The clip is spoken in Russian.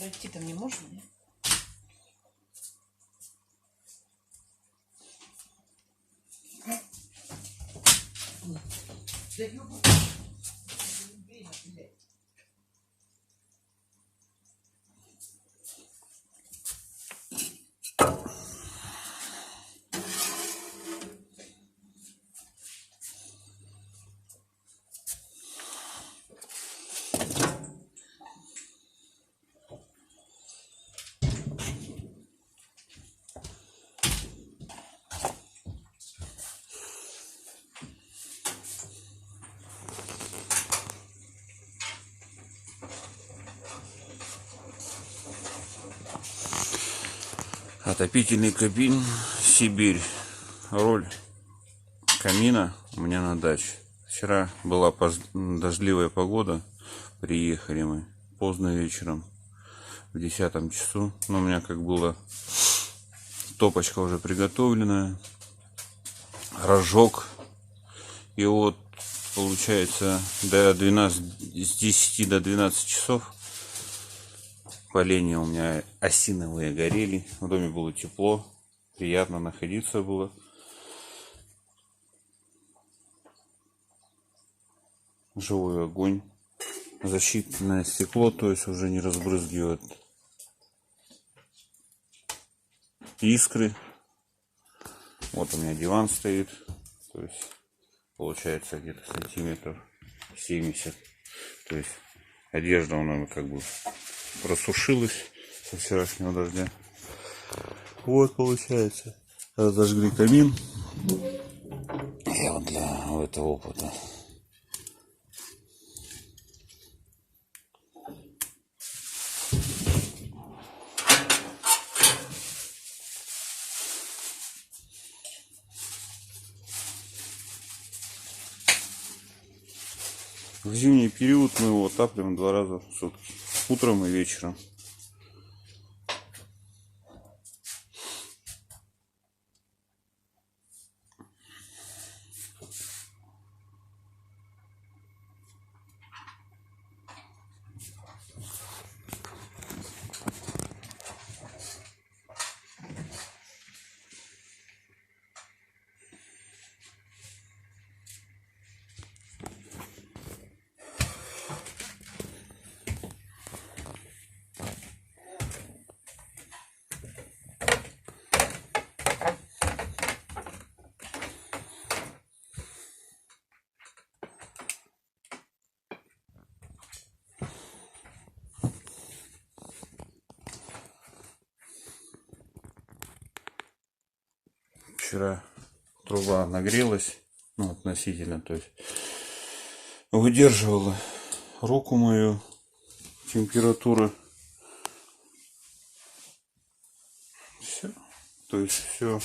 Пройти-то мне можно, нет? Отопительный камин Сибирь. Роль камина у меня на даче. Вчера была дождливая погода. Приехали мы поздно вечером, в 10 часу. Но у меня как было топочка уже приготовленная. Разжег. И вот получается до 12, с 10 до 12 часов поленья у меня осиновые горели. В доме было тепло, приятно находиться было. Живой огонь. Защитное стекло, то есть уже не разбрызгивает искры. Вот у меня диван стоит. То есть получается где-то сантиметров 70. То есть одежда у нас как бы просушилась со вчерашнего дождя. Вот получается. Разожгли камин. Я вот для этого опыта. В зимний период мы его отапливаем 2 раза в сутки. Утром и вечером. Вчера труба нагрелась, ну, относительно, то есть выдерживала руку мою температура. Все, то есть все